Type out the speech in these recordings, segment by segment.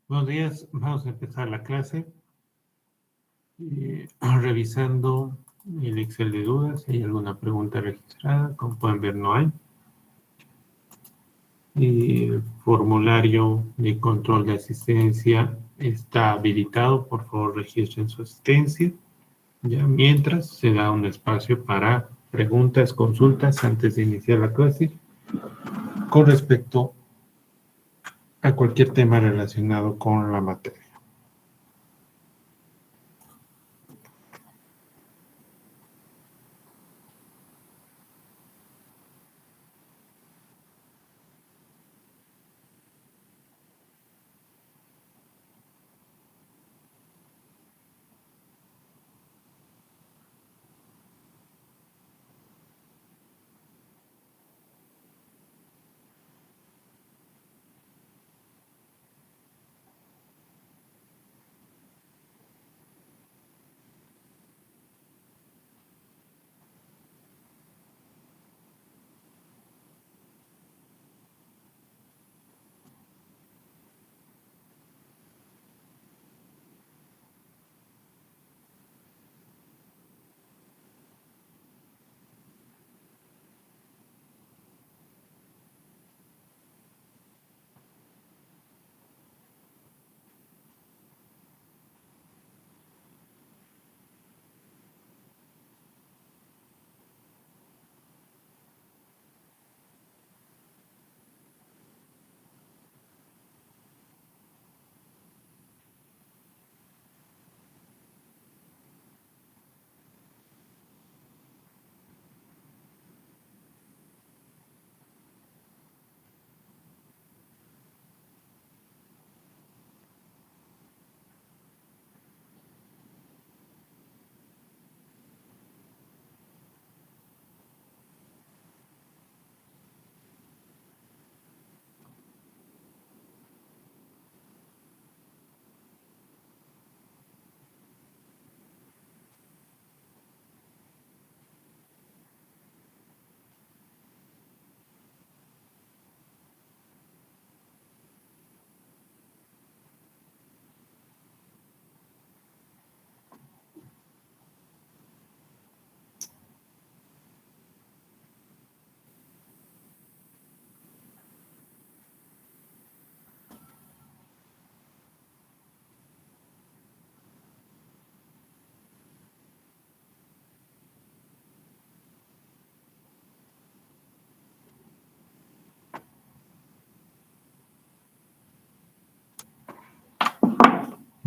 Buenos días, vamos a empezar la clase revisando el Excel de dudas. Si hay alguna pregunta registrada, como pueden ver no hay. El formulario de control de asistencia está habilitado, por favor registren su asistencia. Ya mientras se da un espacio para preguntas, consultas antes de iniciar la clase con respecto a cualquier tema relacionado con la materia.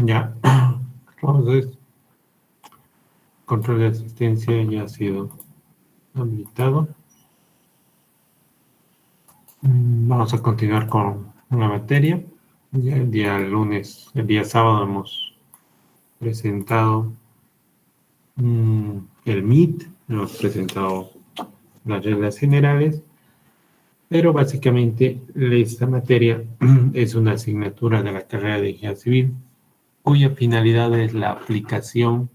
Ya, entonces, control de asistencia ya ha sido habilitado. Vamos a continuar con la materia. Ya el día sábado hemos presentado el MIT, hemos presentado las reglas generales, pero básicamente esta materia es una asignatura de la carrera de Ingeniería Civil, cuya finalidad es la aplicación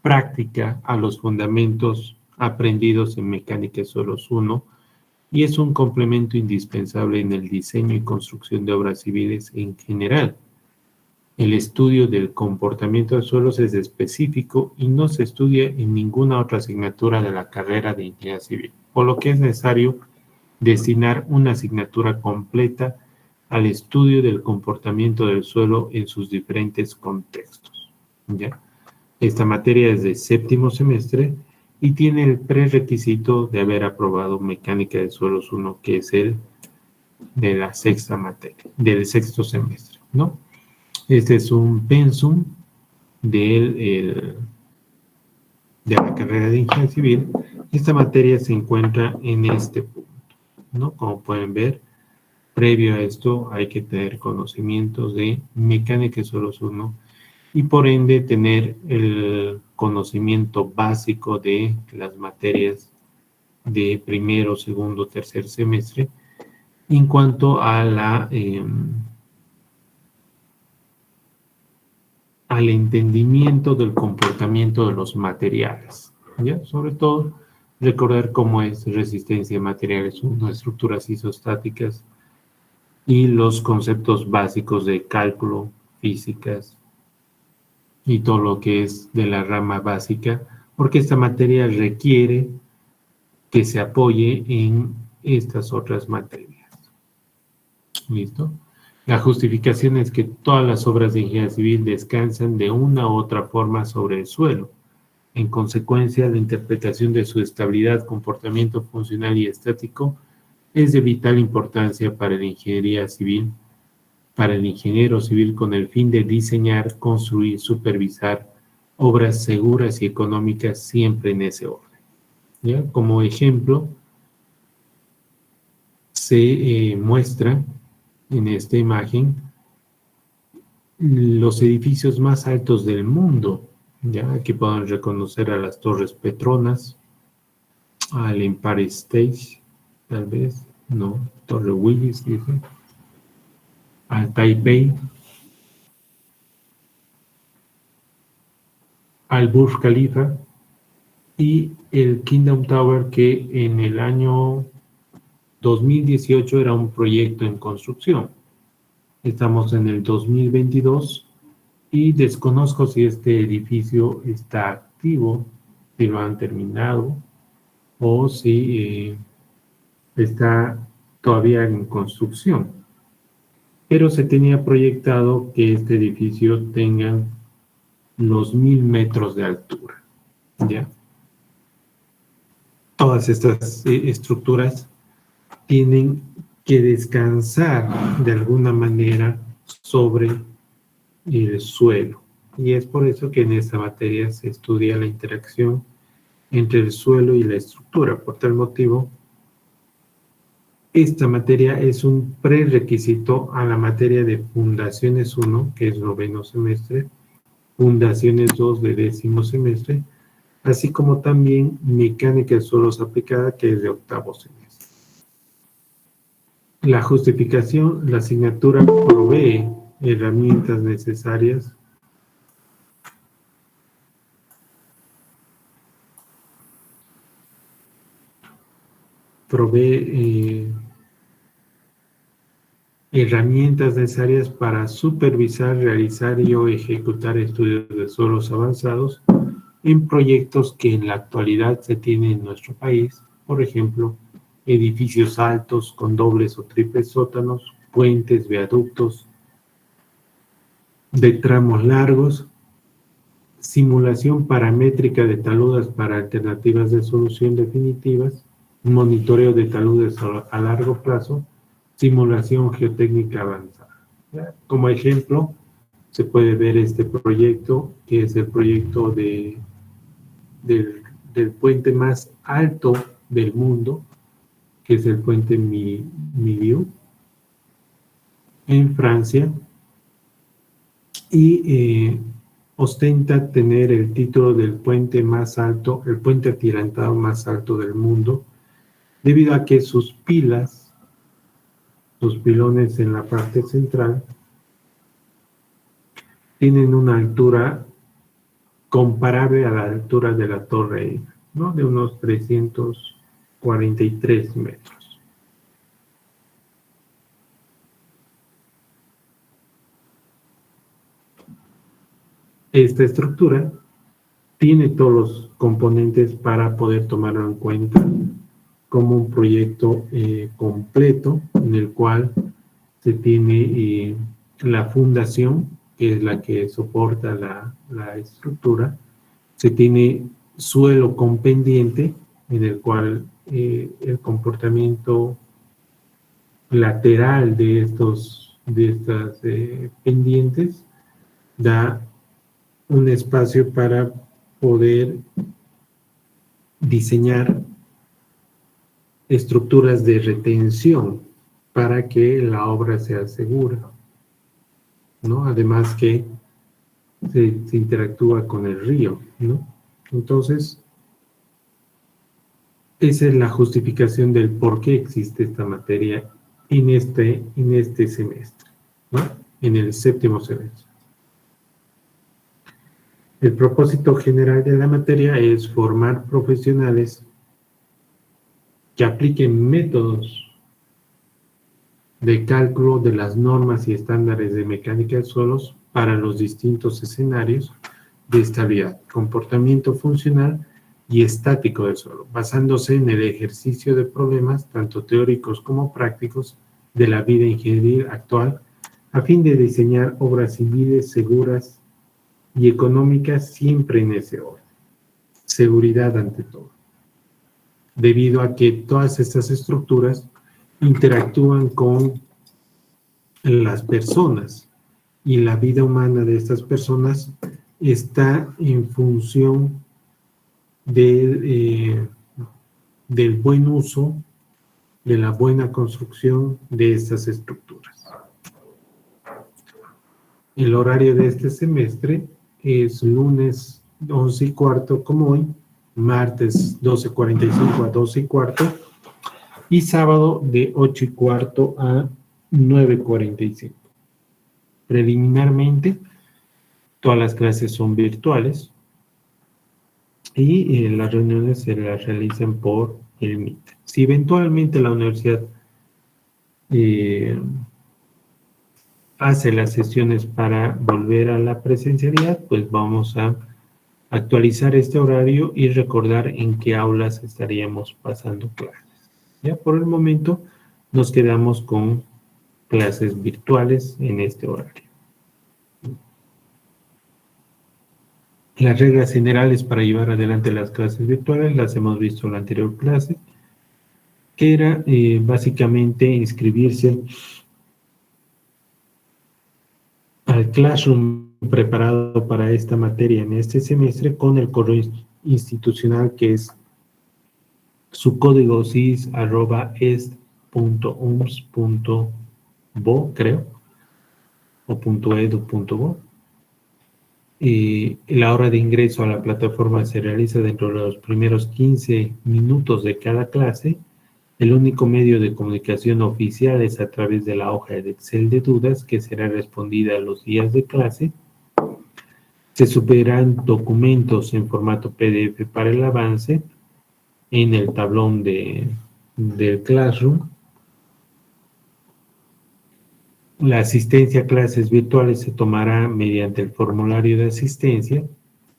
práctica a los fundamentos aprendidos en Mecánica de Suelos 1 y es un complemento indispensable en el diseño y construcción de obras civiles en general. El estudio del comportamiento de suelos es específico y no se estudia en ninguna otra asignatura de la carrera de Ingeniería Civil, por lo que es necesario destinar una asignatura completa al estudio del comportamiento del suelo en sus diferentes contextos. ¿Ya? Esta materia es de séptimo semestre y tiene el prerequisito de haber aprobado Mecánica de Suelos 1, que es el de la sexta materia, del sexto semestre, ¿no? Este es un pensum de la carrera de Ingeniería Civil. Esta materia se encuentra en este punto, ¿no? Como pueden ver, previo a esto hay que tener conocimientos de Mecánica de Suelos 1 y por ende tener el conocimiento básico de las materias de primero, segundo, tercer semestre en cuanto a al entendimiento del comportamiento de los materiales, ¿ya? Sobre todo, recordar cómo es resistencia de materiales 1, estructuras isostáticas, y los conceptos básicos de cálculo, físicas y todo lo que es de la rama básica, porque esta materia requiere que se apoye en estas otras materias. ¿Listo? La justificación es que todas las obras de ingeniería civil descansan de una u otra forma sobre el suelo. En consecuencia, la interpretación de su estabilidad, comportamiento funcional y estático es de vital importancia para la ingeniería civil, para el ingeniero civil con el fin de diseñar, construir, supervisar obras seguras y económicas siempre en ese orden. ¿Ya? Como ejemplo, se muestra en esta imagen los edificios más altos del mundo. ¿Ya? Aquí pueden reconocer a las Torres Petronas, al Empire State, tal vez, no, Torre Willis, dice, al Taipei, al Burj Khalifa y el Kingdom Tower, que en el año 2018 era un proyecto en construcción. Estamos en el 2022 y desconozco si este edificio está activo, si lo han terminado o si está todavía en construcción. Pero se tenía proyectado que este edificio tenga los 1000 metros de altura. ¿Ya? Todas estas estructuras tienen que descansar de alguna manera sobre el suelo. Y es por eso que en esta materia se estudia la interacción entre el suelo y la estructura. Por tal motivo, esta materia es un prerequisito a la materia de Fundaciones 1, que es noveno semestre, Fundaciones 2 de décimo semestre, así como también Mecánica de Suelos aplicada, que es de octavo semestre. La justificación, la asignatura provee herramientas necesarias para supervisar, realizar y o ejecutar estudios de suelos avanzados en proyectos que en la actualidad se tienen en nuestro país, por ejemplo, edificios altos con dobles o triples sótanos, puentes, viaductos de tramos largos, simulación paramétrica de taludes para alternativas de solución definitivas, monitoreo de taludes a largo plazo, simulación geotécnica avanzada. Como ejemplo, se puede ver este proyecto, que es el proyecto del puente más alto del mundo, que es el puente Miriu, en Francia, y ostenta tener el título del puente más alto, el puente atirantado más alto del mundo, debido a que sus pilas, sus pilones en la parte central, tienen una altura comparable a la altura de la Torre Eiffel, ¿no? De unos 343 metros. Esta estructura tiene todos los componentes para poder tomarlo en cuenta como un proyecto completo, en el cual se tiene la fundación, que es la que soporta la estructura, se tiene suelo con pendiente, en el cual el comportamiento lateral de estas pendientes da un espacio para poder diseñar estructuras de retención para que la obra sea segura, ¿no? Además que se interactúa con el río, ¿no? Entonces, esa es la justificación del por qué existe esta materia en este semestre, ¿no? En el séptimo semestre. El propósito general de la materia es formar profesionales que apliquen métodos de cálculo de las normas y estándares de mecánica de suelos para los distintos escenarios de estabilidad, comportamiento funcional y estático del suelo, basándose en el ejercicio de problemas, tanto teóricos como prácticos, de la vida ingenieril actual, a fin de diseñar obras civiles seguras y económicas siempre en ese orden. Seguridad ante todo. Debido a que todas estas estructuras interactúan con las personas y la vida humana de estas personas está en función del buen uso, de la buena construcción de estas estructuras. El horario de este semestre es lunes 11:15 como hoy, martes 12:45 a 12:15 y sábado de 8:15 a 9:45. Preliminarmente, todas las clases son virtuales y las reuniones se las realizan por el Meet. Si eventualmente la universidad hace las sesiones para volver a la presencialidad, pues vamos a actualizar este horario y recordar en qué aulas estaríamos pasando clases. Ya por el momento nos quedamos con clases virtuales en este horario. Las reglas generales para llevar adelante las clases virtuales las hemos visto en la anterior clase, que era básicamente inscribirse al Classroom preparado para esta materia en este semestre con el correo institucional que es su código sis@est.ums.bo, creo, o .edu.bo. La hora de ingreso a la plataforma se realiza dentro de los primeros 15 minutos de cada clase. El único medio de comunicación oficial es a través de la hoja de Excel de dudas que será respondida a los días de clase. Se subirán documentos en formato PDF para el avance en el tablón del Classroom. La asistencia a clases virtuales se tomará mediante el formulario de asistencia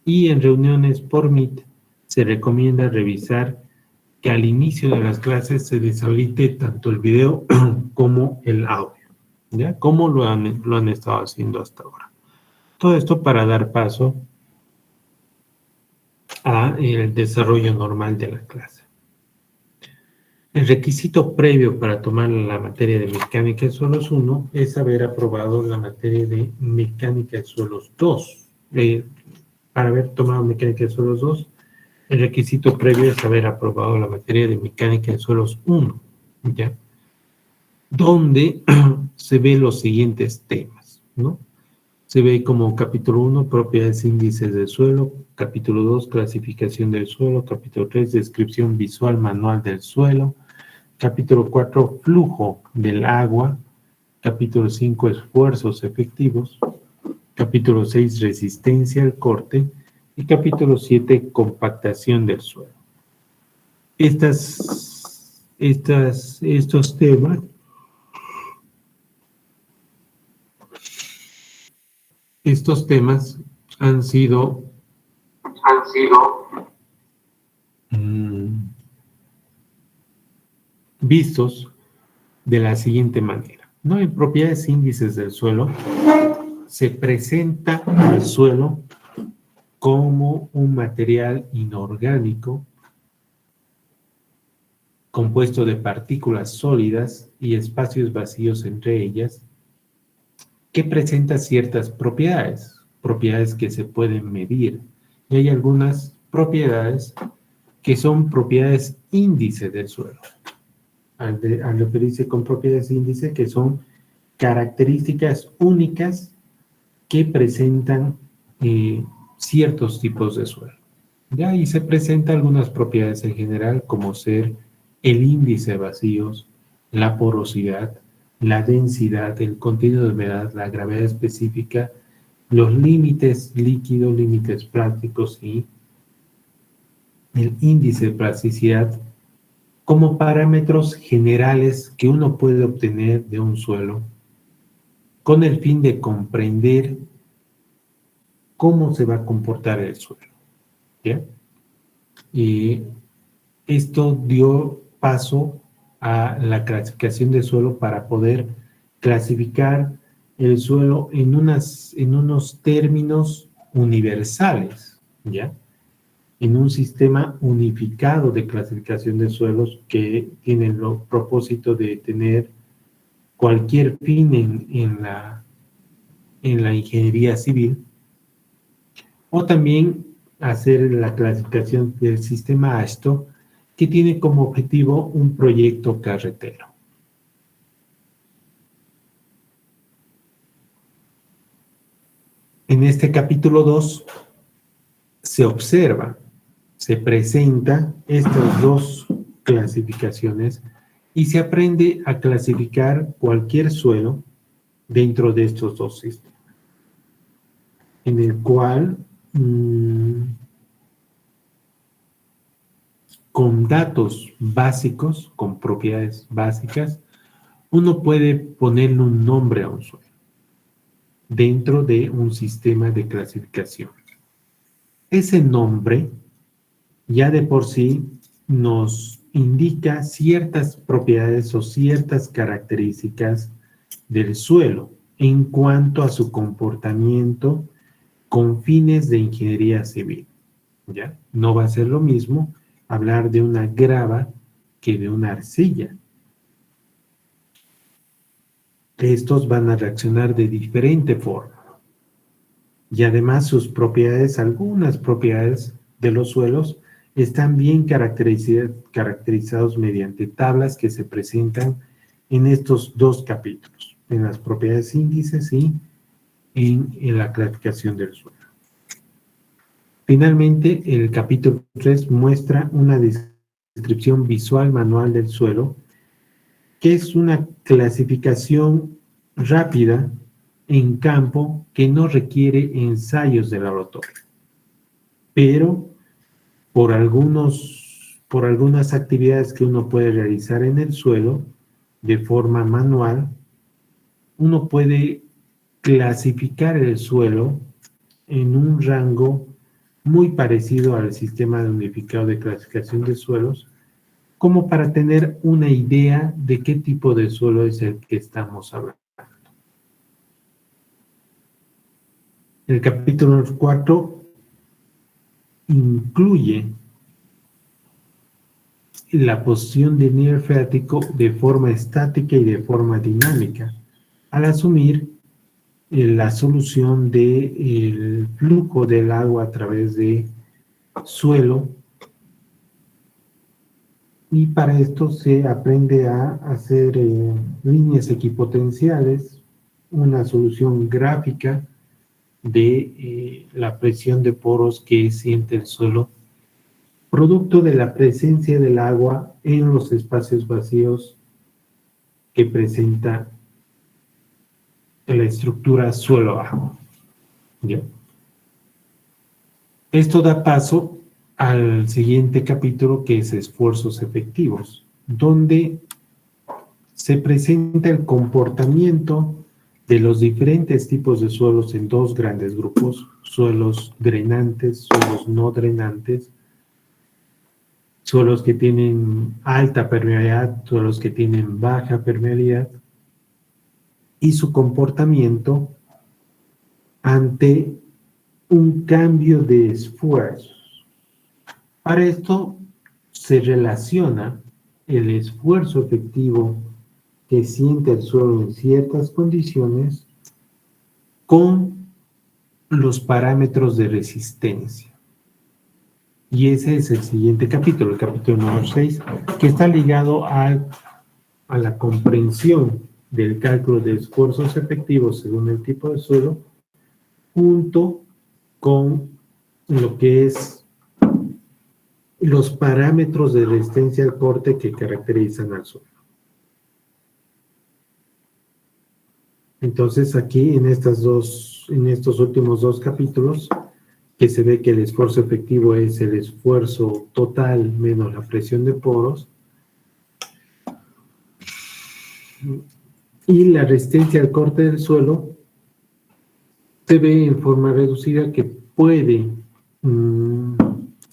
y en reuniones por Meet se recomienda revisar que al inicio de las clases se deshabilite tanto el video como el audio, ¿ya? Como lo han estado haciendo hasta ahora. Todo esto para dar paso al desarrollo normal de la clase. El requisito previo para tomar la materia de Mecánica de Suelos 1 es haber aprobado la materia de Mecánica de Suelos 2. Para haber tomado Mecánica de Suelos 2, el requisito previo es haber aprobado la materia de Mecánica de Suelos 1, ¿ya? Donde se ven los siguientes temas, ¿no? Se ve como capítulo 1, propiedades índices del suelo, capítulo 2, clasificación del suelo, capítulo 3, descripción visual manual del suelo, capítulo 4, flujo del agua, capítulo 5, esfuerzos efectivos, capítulo 6, resistencia al corte, y capítulo 7, compactación del suelo. Estos temas han sido vistos de la siguiente manera, ¿no? En propiedades índices del suelo se presenta al suelo como un material inorgánico compuesto de partículas sólidas y espacios vacíos entre ellas, que presenta ciertas propiedades que se pueden medir. Y hay algunas propiedades que son propiedades índice del suelo. Al referirse con propiedades índice, que son características únicas que presentan ciertos tipos de suelo. Ya ahí se presentan algunas propiedades en general, como ser el índice de vacíos, la porosidad, la densidad, el contenido de humedad, la gravedad específica, los límites líquidos, límites plásticos y el índice de plasticidad como parámetros generales que uno puede obtener de un suelo con el fin de comprender cómo se va a comportar el suelo. ¿Ya? Y esto dio paso a la clasificación de suelo para poder clasificar el suelo en unos términos universales, ¿ya? En un sistema unificado de clasificación de suelos que tiene el propósito de tener cualquier fin en la ingeniería civil, o también hacer la clasificación del sistema AASHTO, que tiene como objetivo un proyecto carretero. En este capítulo 2 se observa, se presenta estas dos clasificaciones y se aprende a clasificar cualquier suelo dentro de estos dos sistemas, en el cual con datos básicos, con propiedades básicas, uno puede ponerle un nombre a un suelo dentro de un sistema de clasificación. Ese nombre ya de por sí nos indica ciertas propiedades o ciertas características del suelo en cuanto a su comportamiento con fines de ingeniería civil. ¿Ya? No va a ser lo mismo hablar de una grava que de una arcilla. Estos van a reaccionar de diferente forma. Y además sus propiedades, algunas propiedades de los suelos, están bien caracterizados mediante tablas que se presentan en estos dos capítulos, en las propiedades índices y en la clasificación del suelo. Finalmente, el capítulo 3 muestra una descripción visual manual del suelo, que es una clasificación rápida en campo que no requiere ensayos de laboratorio, pero por algunas actividades que uno puede realizar en el suelo de forma manual, uno puede clasificar el suelo en un rango muy parecido al sistema unificado de clasificación de suelos, como para tener una idea de qué tipo de suelo es el que estamos hablando. El capítulo 4 incluye la posición del nivel freático de forma estática y de forma dinámica, al asumir la solución del flujo del agua a través de suelo, y para esto se aprende a hacer líneas equipotenciales, una solución gráfica de la presión de poros que siente el suelo, producto de la presencia del agua en los espacios vacíos que presenta la estructura suelo-agua. Esto da paso al siguiente capítulo, que es esfuerzos efectivos, donde se presenta el comportamiento de los diferentes tipos de suelos en dos grandes grupos: suelos drenantes, suelos no drenantes, suelos que tienen alta permeabilidad, suelos que tienen baja permeabilidad, y su comportamiento ante un cambio de esfuerzos. Para esto se relaciona el esfuerzo efectivo que siente el suelo en ciertas condiciones con los parámetros de resistencia. Y ese es el siguiente capítulo, el capítulo número 6, que está ligado a la comprensión del cálculo de esfuerzos efectivos según el tipo de suelo, junto con lo que es los parámetros de resistencia al corte que caracterizan al suelo. Entonces aquí en estos últimos dos capítulos, que se ve que el esfuerzo efectivo es el esfuerzo total menos la presión de poros, y la resistencia al corte del suelo se ve en forma reducida, que puede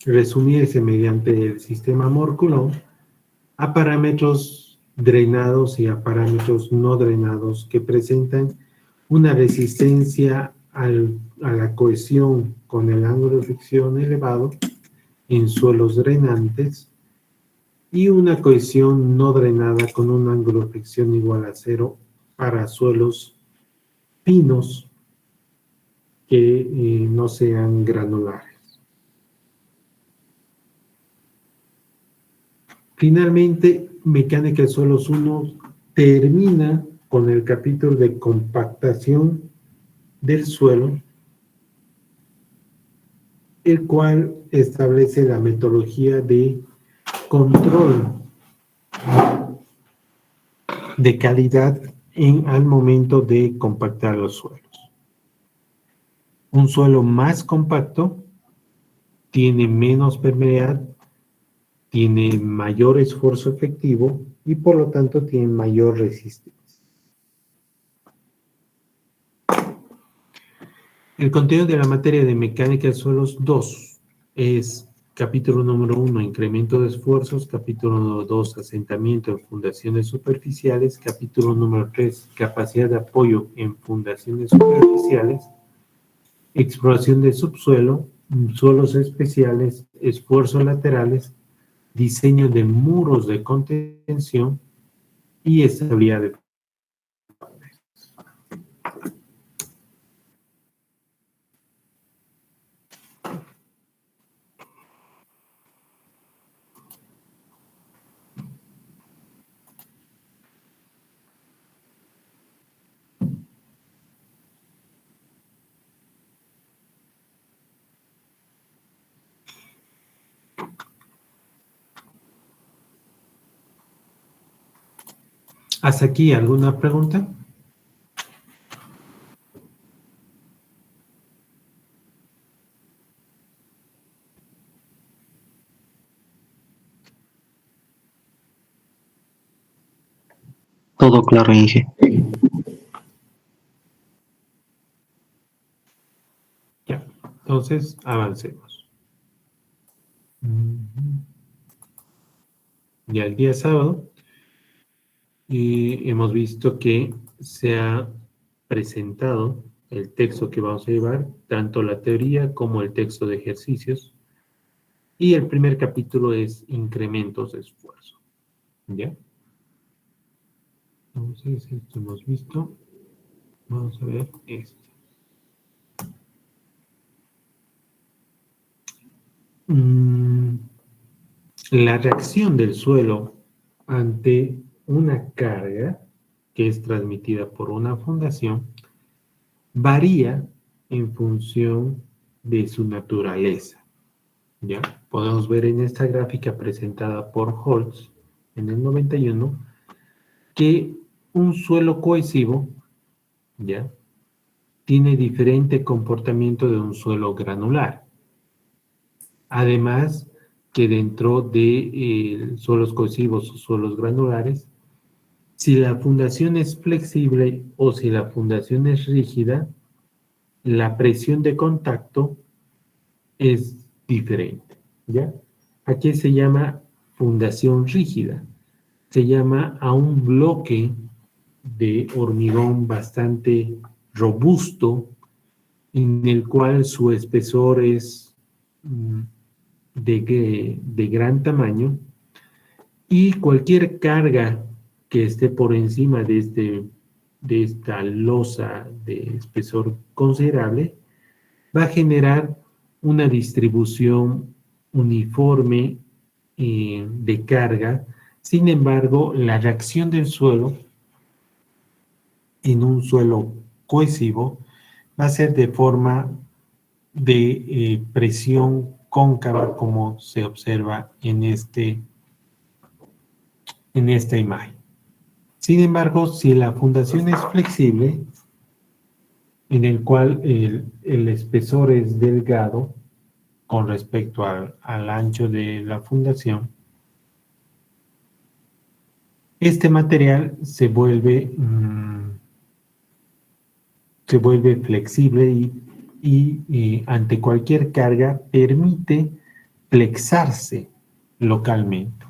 resumirse mediante el sistema Moore-Coulomb a parámetros drenados y a parámetros no drenados, que presentan una resistencia a la cohesión con el ángulo de fricción elevado en suelos drenantes y una cohesión no drenada con un ángulo de fricción igual a 0 para suelos finos que no sean granulares. Finalmente, Mecánica de Suelos 1 termina con el capítulo de compactación del suelo, el cual establece la metodología de control de calidad al momento de compactar los suelos. Un suelo más compacto tiene menos permeabilidad, tiene mayor esfuerzo efectivo y por lo tanto tiene mayor resistencia. El contenido de la materia de Mecánica de Suelos 2 es capítulo número 1, incremento de esfuerzos; capítulo número 2, asentamiento en fundaciones superficiales; capítulo número 3, capacidad de apoyo en fundaciones superficiales; exploración de subsuelo, suelos especiales, esfuerzos laterales, diseño de muros de contención y estabilidad de paredes. ¿Hasta aquí alguna pregunta? Todo claro, Inge. Ya, entonces avancemos. Ya el día sábado hemos visto que se ha presentado el texto que vamos a llevar, tanto la teoría como el texto de ejercicios, y el primer capítulo es incrementos de esfuerzo. ¿Ya? Entonces, esto hemos visto. Vamos a ver esto. La reacción del suelo ante una carga que es transmitida por una fundación varía en función de su naturaleza. ¿Ya? Podemos ver en esta gráfica presentada por Holtz en el 91 que un suelo cohesivo, ¿ya?, tiene diferente comportamiento de un suelo granular. Además, que dentro de suelos cohesivos o suelos granulares, si la fundación es flexible o si la fundación es rígida, la presión de contacto es diferente, ¿ya? Aquí se llama fundación rígida. Se llama a un bloque de hormigón bastante robusto, en el cual su espesor es de gran tamaño, y cualquier carga que esté por encima de esta losa de espesor considerable va a generar una distribución uniforme de carga. Sin embargo, la reacción del suelo en un suelo cohesivo va a ser de forma de presión cóncava, como se observa en esta imagen. Sin embargo, si la fundación es flexible, en el cual el espesor es delgado con respecto al ancho de la fundación, este material se vuelve flexible y ante cualquier carga permite flexarse localmente.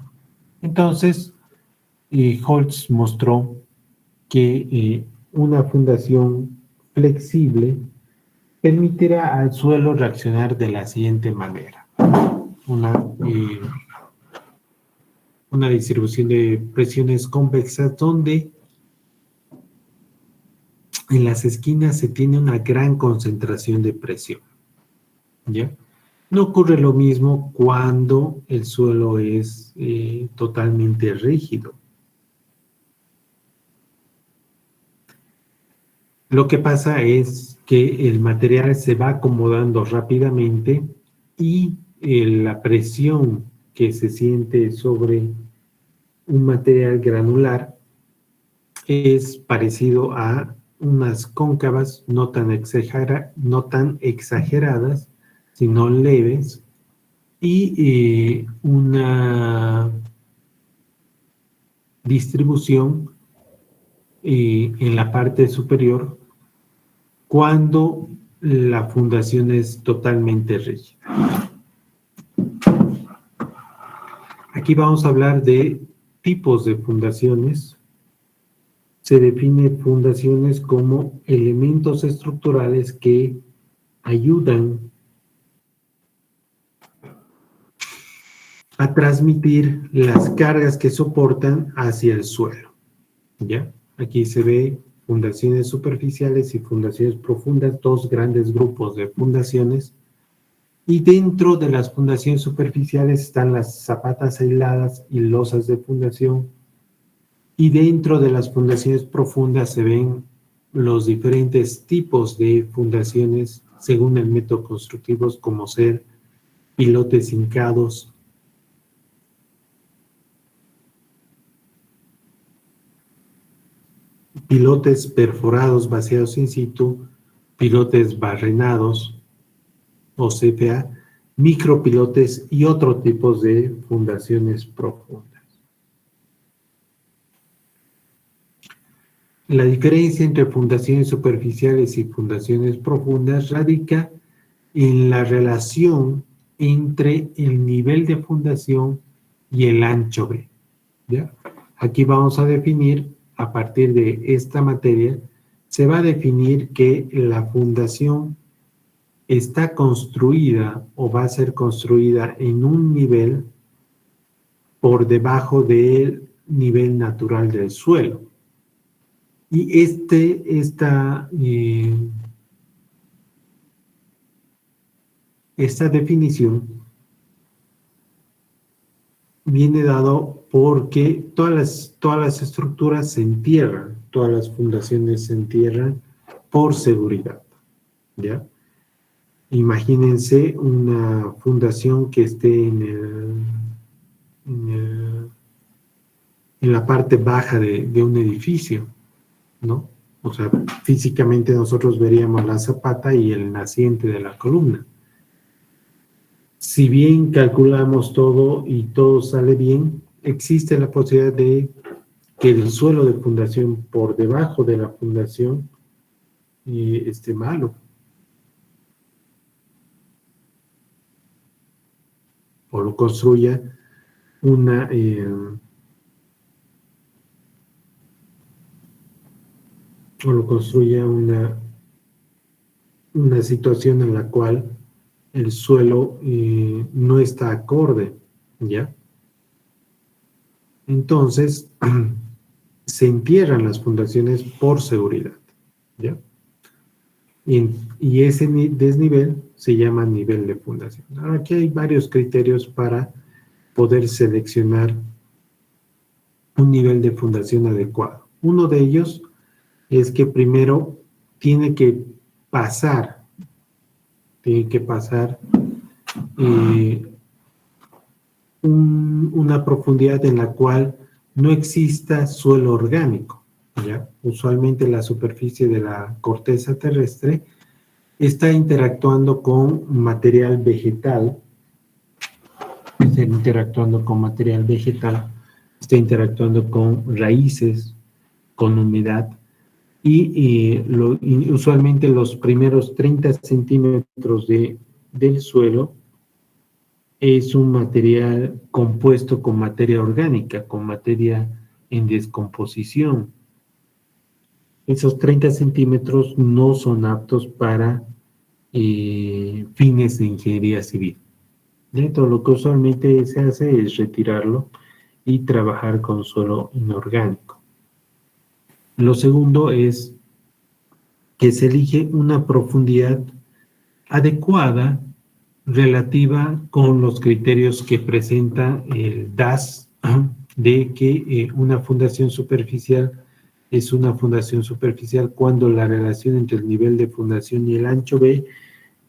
Entonces, Holtz mostró que una fundación flexible permitirá al suelo reaccionar de la siguiente manera. Una distribución de presiones convexas donde en las esquinas se tiene una gran concentración de presión, ¿ya? No ocurre lo mismo cuando el suelo es totalmente rígido. Lo que pasa es que el material se va acomodando rápidamente y la presión que se siente sobre un material granular es parecido a unas cóncavas no tan exageradas, sino leves, y una distribución en la parte superior cuando la fundación es totalmente rígida. Aquí vamos a hablar de tipos de fundaciones. Se define fundaciones como elementos estructurales que ayudan a transmitir las cargas que soportan hacia el suelo. ¿Ya? Aquí se ve fundaciones superficiales y fundaciones profundas, dos grandes grupos de fundaciones. Y dentro de las fundaciones superficiales están las zapatas aisladas y losas de fundación. Y dentro de las fundaciones profundas se ven los diferentes tipos de fundaciones según el método constructivo, como ser pilotes hincados, pilotes perforados vaciados in situ, pilotes barrenados o CPA, micropilotes y otros tipos de fundaciones profundas. La diferencia entre fundaciones superficiales y fundaciones profundas radica en la relación entre el nivel de fundación y el ancho B. ¿Ya? Aquí vamos a definir, a partir de esta materia, se va a definir que la fundación está construida o va a ser construida en un nivel por debajo del nivel natural del suelo. Y esta definición viene dado porque todas las estructuras se entierran, todas las fundaciones se entierran por seguridad, ¿ya? Imagínense una fundación que esté en la parte baja de un edificio, ¿no? O sea, físicamente nosotros veríamos la zapata y el naciente de la columna. Si bien calculamos todo y todo sale bien, existe la posibilidad de que el suelo de fundación por debajo de la fundación esté malo. O lo construya una situación en la cual el suelo no está acorde, ¿ya? Entonces, se entierran las fundaciones por seguridad, ¿ya? Y ese desnivel se llama nivel de fundación. Ahora, aquí hay varios criterios para poder seleccionar un nivel de fundación adecuado. Uno de ellos es que primero tiene que pasar una profundidad en la cual no exista suelo orgánico, ¿ya? Usualmente la superficie de la corteza terrestre está interactuando con material vegetal, está interactuando con raíces, con humedad, y usualmente los primeros 30 centímetros del suelo es un material compuesto con materia orgánica, con materia en descomposición. Esos 30 centímetros no son aptos para fines de ingeniería civil. Todo lo que usualmente se hace es retirarlo y trabajar con suelo inorgánico. Lo segundo es que se elige una profundidad adecuada relativa con los criterios que presenta el DAS, de que una fundación superficial es una fundación superficial cuando la relación entre el nivel de fundación y el ancho B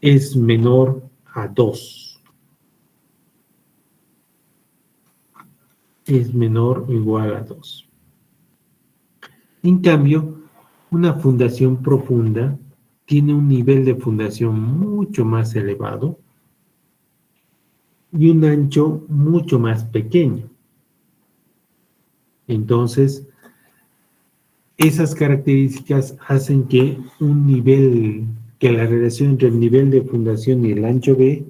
es menor a 2. Es menor o igual a 2. En cambio, una fundación profunda tiene un nivel de fundación mucho más elevado y un ancho mucho más pequeño. Entonces, esas características hacen que la relación entre el nivel de fundación y el ancho B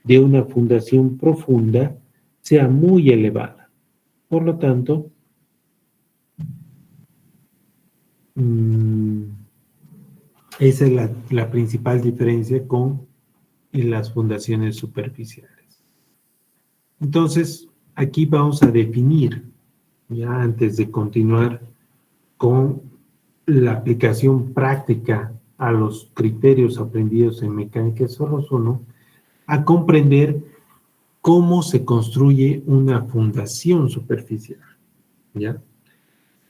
de una fundación profunda sea muy elevada. Por lo tanto, esa es la principal diferencia con las fundaciones superficiales. Entonces, aquí vamos a definir, ya antes de continuar con la aplicación práctica a los criterios aprendidos en mecánica de suelos 1, a comprender cómo se construye una fundación superficial, ¿ya?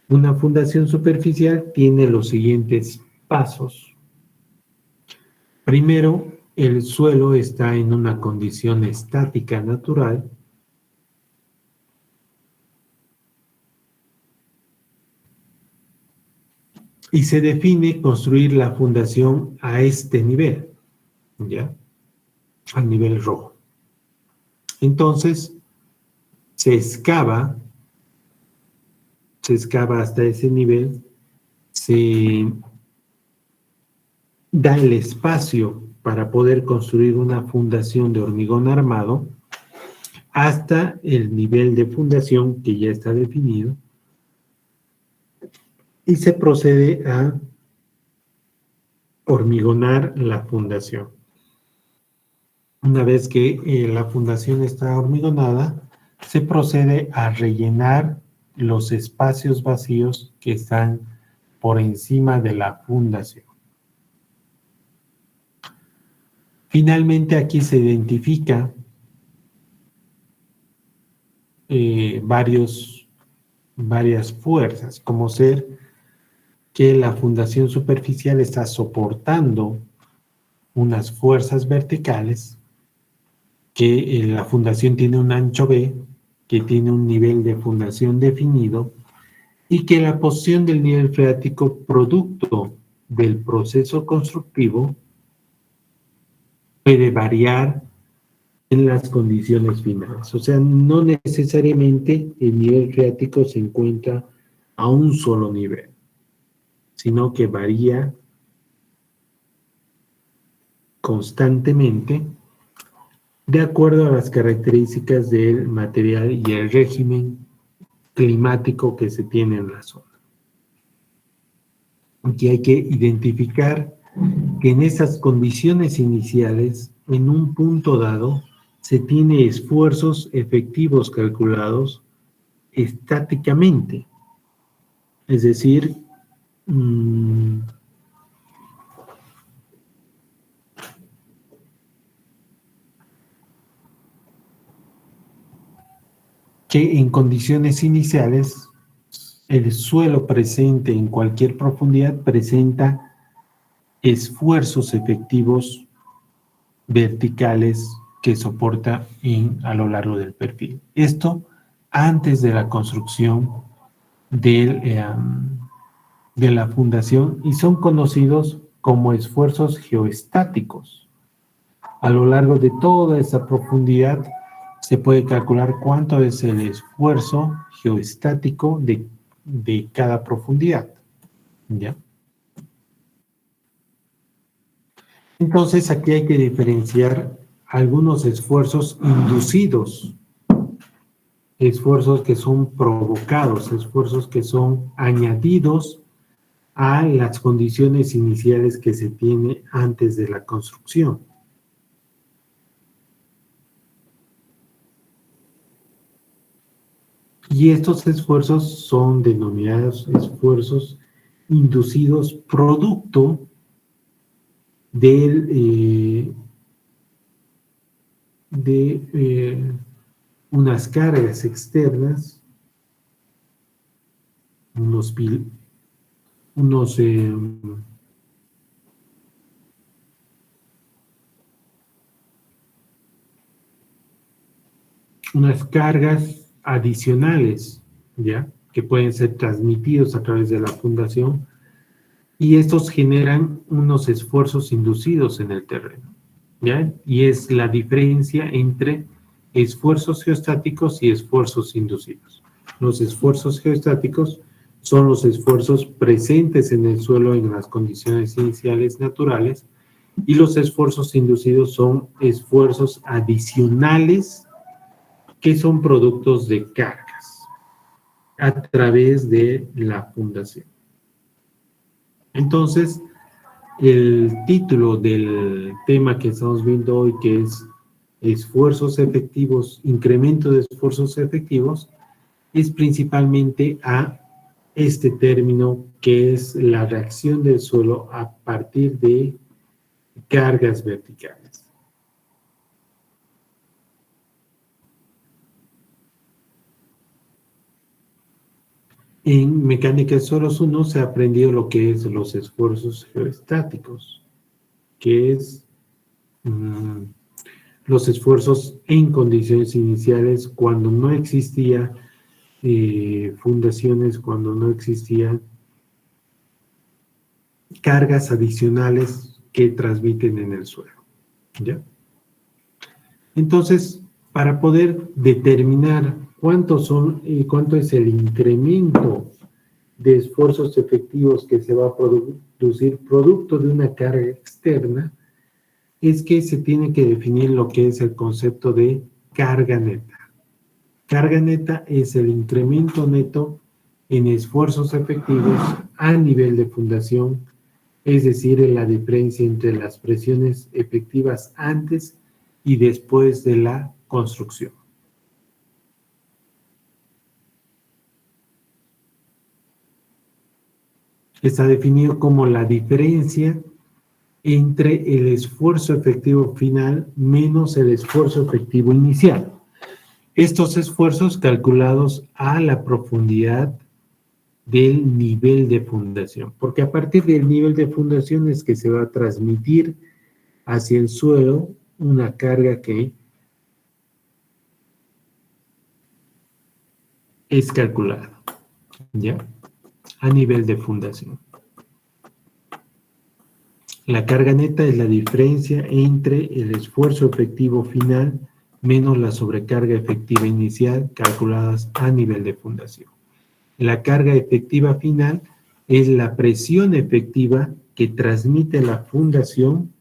Una fundación superficial tiene los siguientes pasos. Primero, el suelo está en una condición estática natural. Y se define construir la fundación a este nivel, ¿ya? Al nivel rojo. Entonces, se excava hasta ese nivel, se da el espacio para poder construir una fundación de hormigón armado hasta el nivel de fundación que ya está definido, y se procede a hormigonar la fundación. Una vez que la fundación está hormigonada, se procede a rellenar los espacios vacíos que están por encima de la fundación. Finalmente, aquí se identifica varias fuerzas, como ser que la fundación superficial está soportando unas fuerzas verticales, que la fundación tiene un ancho B, que tiene un nivel de fundación definido, y que la posición del nivel freático producto del proceso constructivo puede variar en las condiciones finales. O sea, no necesariamente el nivel freático se encuentra a un solo nivel, sino que varía constantemente de acuerdo a las características del material y el régimen climático que se tiene en la zona. Aquí hay que identificar que en esas condiciones iniciales, en un punto dado, se tiene esfuerzos efectivos calculados estáticamente. Es decir, que en condiciones iniciales el suelo presente en cualquier profundidad presenta esfuerzos efectivos verticales que soporta a lo largo del perfil. Esto antes de la construcción de la fundación, y son conocidos como esfuerzos geoestáticos. A lo largo de toda esa profundidad se puede calcular cuánto es el esfuerzo geoestático de cada profundidad. ¿Ya? Entonces, aquí hay que diferenciar algunos esfuerzos inducidos, esfuerzos que son provocados, esfuerzos que son añadidos a las condiciones iniciales que se tiene antes de la construcción. Y estos esfuerzos son denominados esfuerzos inducidos producto de unas cargas externas, unas cargas adicionales, ¿ya? Que pueden ser transmitidos a través de la fundación, y estos generan unos esfuerzos inducidos en el terreno, ¿ya? Y es la diferencia entre esfuerzos geostáticos y esfuerzos inducidos. Los esfuerzos geostáticos son los esfuerzos presentes en el suelo en las condiciones iniciales naturales, y los esfuerzos inducidos son esfuerzos adicionales que son productos de cargas a través de la fundación. Entonces, el título del tema que estamos viendo hoy, que es esfuerzos efectivos, incremento de esfuerzos efectivos, es principalmente a este término que es la reacción del suelo a partir de cargas verticales. En mecánica de suelos 1 se ha aprendido lo que es los esfuerzos geostáticos, que es los esfuerzos en condiciones iniciales cuando no existía fundaciones, cuando no existían cargas adicionales que transmiten en el suelo, ¿ya? Entonces, para poder determinar cuánto es el incremento de esfuerzos efectivos que se va a producir producto de una carga externa, es que se tiene que definir lo que es el concepto de carga neta. Carga neta es el incremento neto en esfuerzos efectivos a nivel de fundación, es decir, la diferencia entre las presiones efectivas antes y después de la construcción. Está definido como la diferencia entre el esfuerzo efectivo final menos el esfuerzo efectivo inicial. Estos esfuerzos calculados a la profundidad del nivel de fundación, porque a partir del nivel de fundación es que se va a transmitir hacia el suelo una carga que es calculada, ¿ya? A nivel de fundación. La carga neta es la diferencia entre el esfuerzo efectivo final menos la sobrecarga efectiva inicial calculadas a nivel de fundación. La carga efectiva final es la presión efectiva que transmite la fundación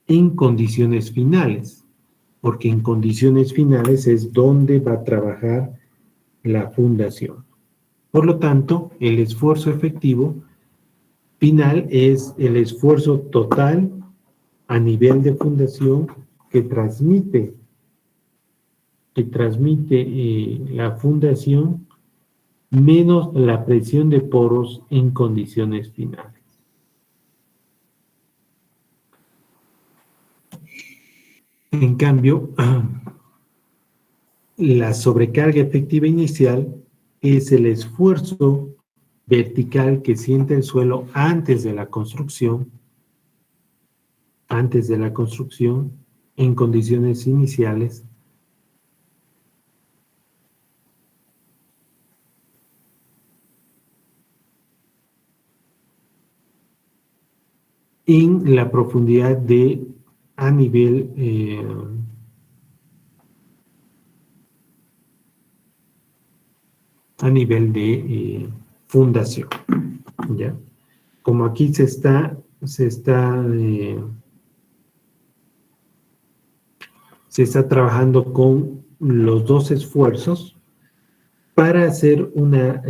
en condiciones finales, porque en condiciones finales es donde va a trabajar la fundación. Por lo tanto, el esfuerzo efectivo final es el esfuerzo total a nivel de fundación que transmite la fundación menos la presión de poros en condiciones finales. En cambio, la sobrecarga efectiva inicial es el esfuerzo vertical que siente el suelo antes de la construcción en condiciones iniciales en la profundidad a nivel a nivel de fundación, ¿ya? Como aquí se está trabajando con los dos esfuerzos para hacer una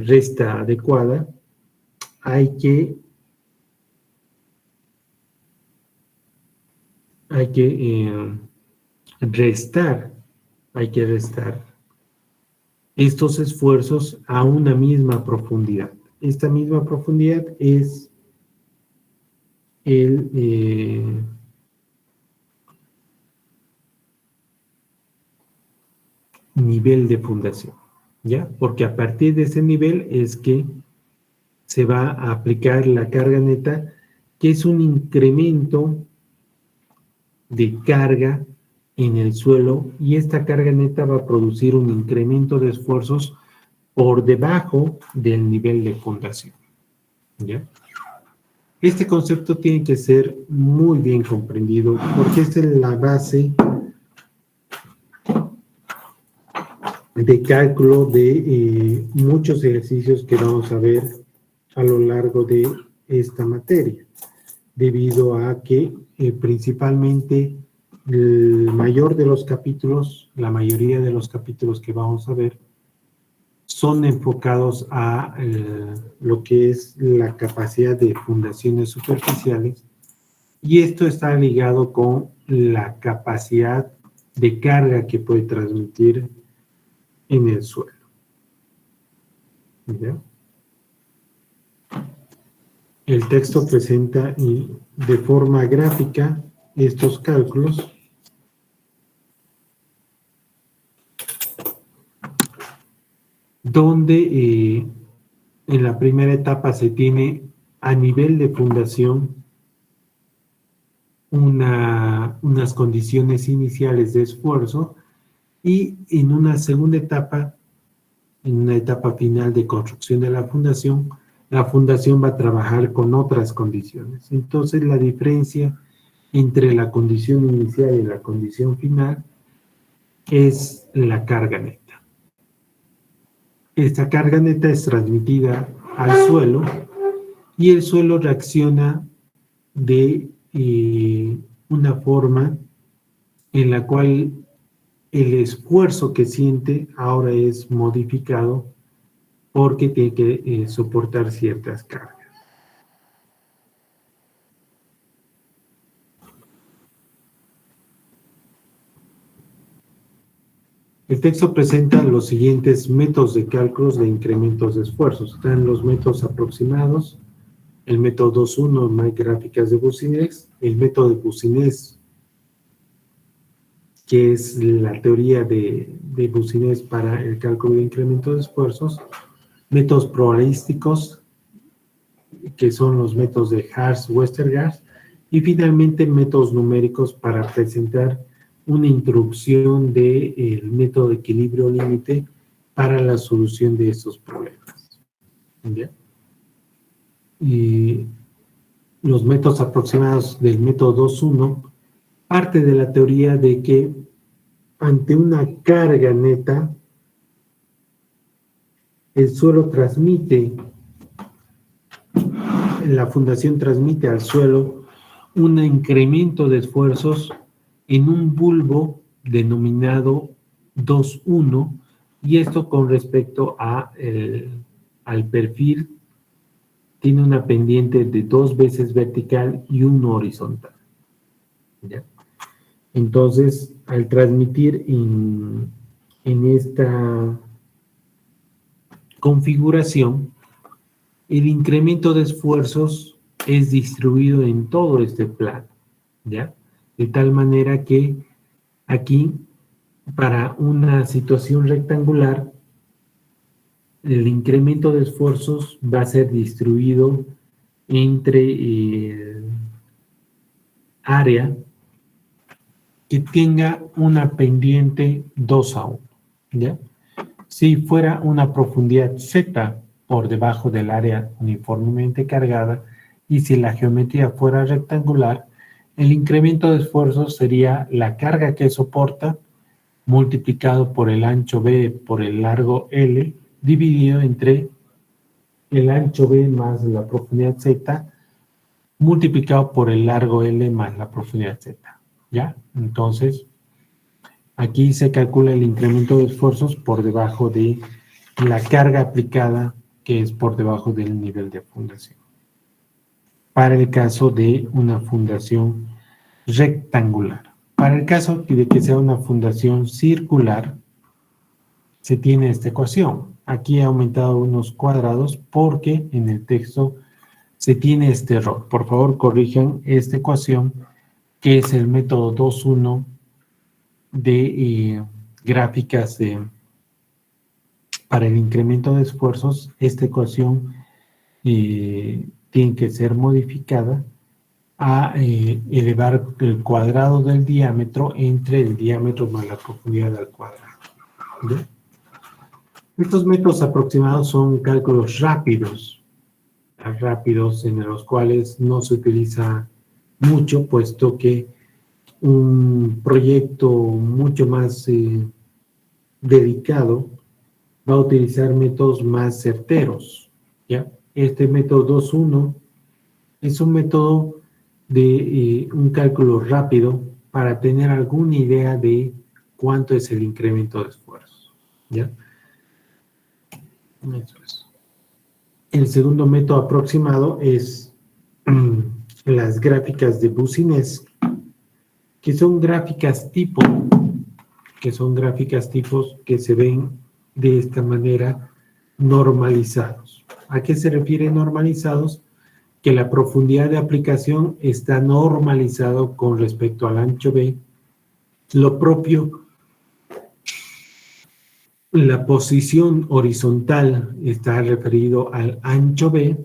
resta adecuada, hay que restar estos esfuerzos a una misma profundidad. Esta misma profundidad es el nivel de fundación, ¿ya? Porque a partir de ese nivel es que se va a aplicar la carga neta, que es un incremento de carga en el suelo, y esta carga neta va a producir un incremento de esfuerzos por debajo del nivel de fundación, ¿ya? Este concepto tiene que ser muy bien comprendido porque esta es la base de cálculo de muchos ejercicios que vamos a ver a lo largo de esta materia, debido a que principalmente la mayoría de los capítulos que vamos a ver son enfocados a lo que es la capacidad de fundaciones superficiales, y esto está ligado con la capacidad de carga que puede transmitir en el suelo. ¿Ya? El texto presenta de forma gráfica estos cálculos donde en la primera etapa se tiene a nivel de fundación unas condiciones iniciales de esfuerzo, y en una segunda etapa, en una etapa final de construcción de la fundación va a trabajar con otras condiciones. Entonces, la diferencia entre la condición inicial y la condición final es la carga neta. Esta carga neta es transmitida al suelo, y el suelo reacciona de una forma en la cual el esfuerzo que siente ahora es modificado porque tiene que soportar ciertas cargas. El texto presenta los siguientes métodos de cálculos de incrementos de esfuerzos. Están los métodos aproximados, el método 2.1, gráficas de Boussinesq, el método de Boussinesq, que es la teoría de Boussinesq para el cálculo de incremento de esfuerzos, métodos probabilísticos, que son los métodos de Hartz-Westergaard, y finalmente métodos numéricos para presentar una introducción del método de equilibrio límite para la solución de estos problemas. ¿Ya? Y los métodos aproximados del método 2.1 parte de la teoría de que ante una carga neta, la fundación transmite al suelo un incremento de esfuerzos en un bulbo denominado 2.1, y esto con respecto al perfil tiene una pendiente de 2 veces vertical y 1 horizontal. ¿Ya? Entonces, al transmitir en esta configuración, el incremento de esfuerzos es distribuido en todo este plano, ¿ya? De tal manera que aquí, para una situación rectangular, el incremento de esfuerzos va a ser distribuido entre área que tenga una pendiente 2:1, ¿ya? Si fuera una profundidad Z por debajo del área uniformemente cargada, y si la geometría fuera rectangular, el incremento de esfuerzo sería la carga que soporta multiplicado por el ancho B por el largo L dividido entre el ancho B más la profundidad Z multiplicado por el largo L más la profundidad Z. ¿Ya? Entonces, aquí se calcula el incremento de esfuerzos por debajo de la carga aplicada, que es por debajo del nivel de fundación. Para el caso de una fundación rectangular. Para el caso de que sea una fundación circular, se tiene esta ecuación. Aquí he aumentado unos cuadrados porque en el texto se tiene este error. Por favor, corrijan esta ecuación, que es el método 2.1 de gráficas para el incremento de esfuerzos. Esta ecuación tiene que ser modificada a elevar el cuadrado del diámetro entre el diámetro más la profundidad al cuadrado. ¿Bien? Estos métodos aproximados son cálculos rápidos en los cuales no se utiliza mucho, puesto que un proyecto mucho más dedicado va a utilizar métodos más certeros, ¿ya? Este método 2.1 es un método de un cálculo rápido para tener alguna idea de cuánto es el incremento de esfuerzo, ¿ya? Eso es. El segundo método aproximado es las gráficas de Boussinesq, que son gráficas tipos que se ven de esta manera normalizados. ¿A qué se refiere normalizados? Que la profundidad de aplicación está normalizado con respecto al ancho B. Lo propio, la posición horizontal está referido al ancho B.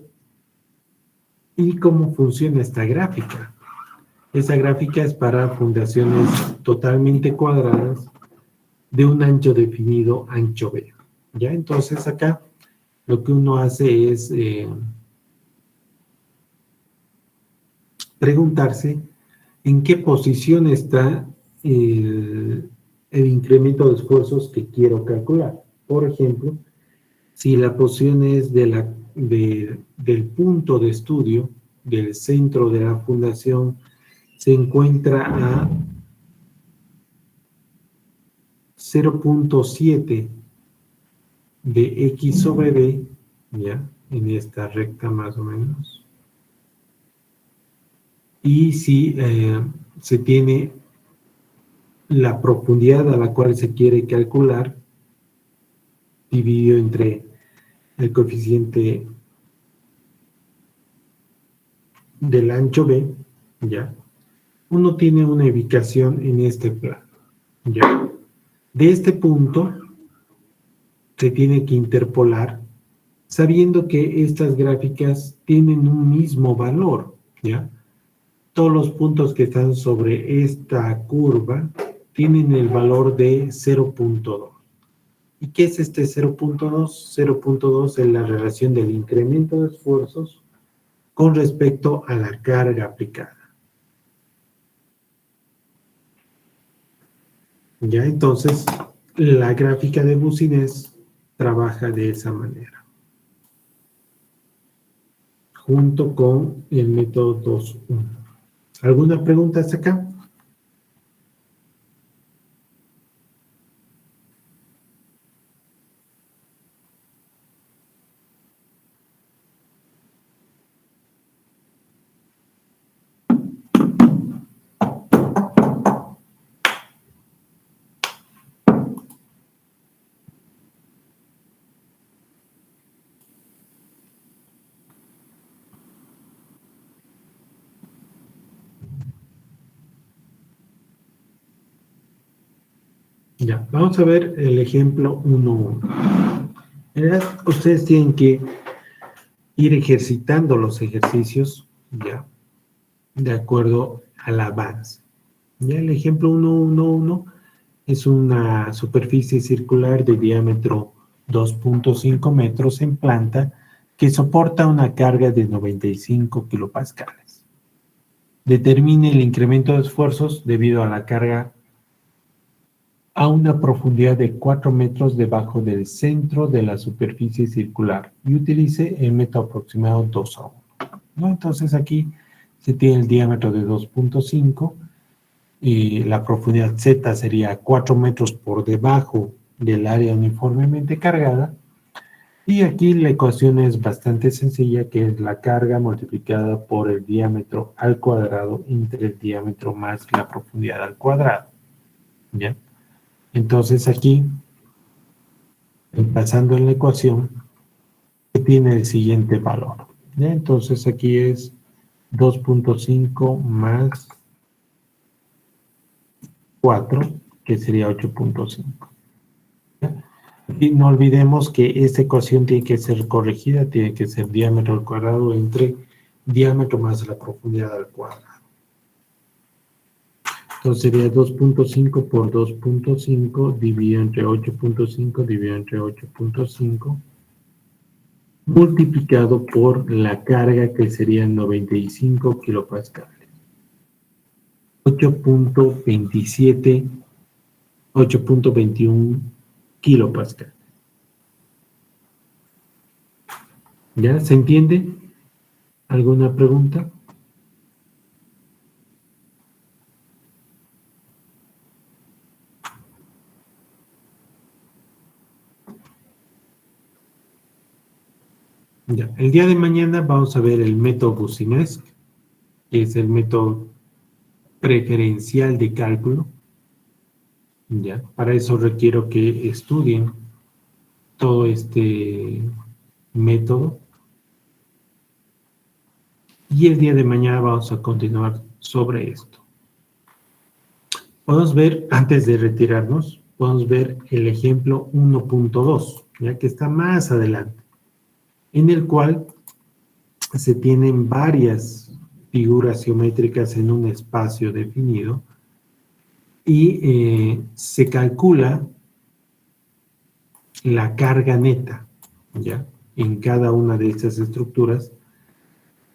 ¿Y cómo funciona esta gráfica? Esta gráfica es para fundaciones totalmente cuadradas de un ancho definido, ancho B. ¿Ya? Entonces acá lo que uno hace es preguntarse en qué posición está el incremento de esfuerzos que quiero calcular. Por ejemplo, si la posición es del punto de estudio, del centro de la fundación, se encuentra a 0.7 de X sobre B, ya, en esta recta más o menos. Y si se tiene la profundidad a la cual se quiere calcular, dividido entre el coeficiente del ancho B, ya, uno tiene una ubicación en este plano, ya. De este punto se tiene que interpolar, sabiendo que estas gráficas tienen un mismo valor, ¿ya? Todos los puntos que están sobre esta curva tienen el valor de 0.2. ¿Y qué es este 0.2? 0.2 es la relación del incremento de esfuerzos con respecto a la carga aplicada. Ya, entonces, la gráfica de Boussinesq trabaja de esa manera, junto con el método 2.1. ¿Alguna pregunta hasta acá? Ya, vamos a ver el ejemplo 1.1. Ustedes tienen que ir ejercitando los ejercicios, ya, de acuerdo al avance. Ya, el ejemplo 1.1.1 es una superficie circular de diámetro 2.5 metros en planta que soporta una carga de 95 kilopascales. Determine el incremento de esfuerzos debido a la carga a una profundidad de 4 metros debajo del centro de la superficie circular y utilice el método aproximado 2:1, ¿no? Entonces aquí se tiene el diámetro de 2.5 y la profundidad Z sería 4 metros por debajo del área uniformemente cargada. Y aquí la ecuación es bastante sencilla, que es la carga multiplicada por el diámetro al cuadrado entre el diámetro más la profundidad al cuadrado. ¿Ya? Entonces aquí, pasando en la ecuación, tiene el siguiente valor. ¿Ya? Entonces aquí es 2.5 más 4, que sería 8.5. Y no olvidemos que esta ecuación tiene que ser corregida, tiene que ser diámetro al cuadrado entre diámetro más la profundidad al cuadrado. Entonces sería 2.5 por 2.5 dividido entre 8.5 dividido entre 8.5 multiplicado por la carga, que serían 95 kilopascales. 8.27, 8.21 kilopascales. ¿Ya? ¿Se entiende? ¿Alguna pregunta? Ya. El día de mañana vamos a ver el método Boussinesq, que es el método preferencial de cálculo. Ya. Para eso requiero que estudien todo este método. Y el día de mañana vamos a continuar sobre esto. Podemos ver, antes de retirarnos, podemos ver el ejemplo 1.2, ya que está más adelante, en el cual se tienen varias figuras geométricas en un espacio definido y se calcula la carga neta, ¿ya? En cada una de estas estructuras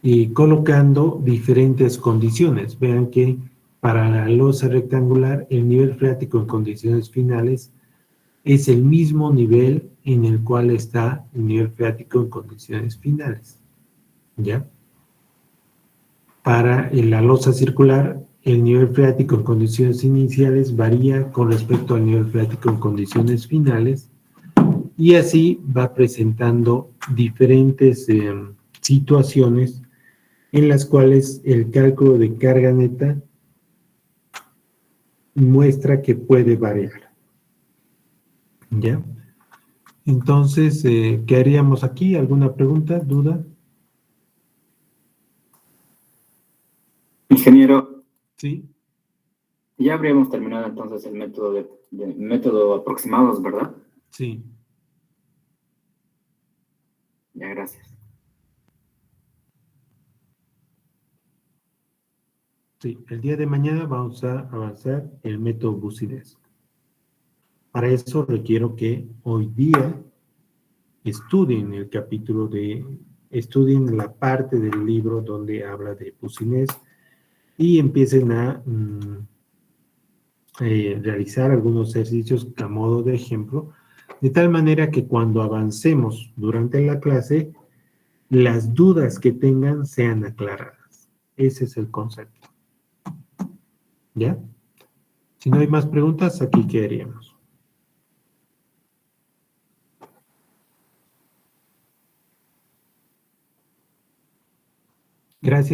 y colocando diferentes condiciones. Vean que para la losa rectangular el nivel freático en condiciones finales es el mismo nivel en el cual está el nivel freático en condiciones finales, ¿ya? Para la losa circular, el nivel freático en condiciones iniciales varía con respecto al nivel freático en condiciones finales y así va presentando diferentes situaciones en las cuales el cálculo de carga neta muestra que puede variar. ¿Ya? Entonces, ¿qué haríamos aquí? ¿Alguna pregunta, duda? Ingeniero, Sí. ya habríamos terminado entonces el método de método aproximados, ¿verdad? Sí. Ya, gracias. Sí, el día de mañana vamos a avanzar el método Boussinesq. Para eso requiero que hoy día estudien el capítulo estudien la parte del libro donde habla de Boussinesq y empiecen a realizar algunos ejercicios a modo de ejemplo, de tal manera que cuando avancemos durante la clase, las dudas que tengan sean aclaradas. Ese es el concepto. ¿Ya? Si no hay más preguntas, aquí quedaríamos. Gracias.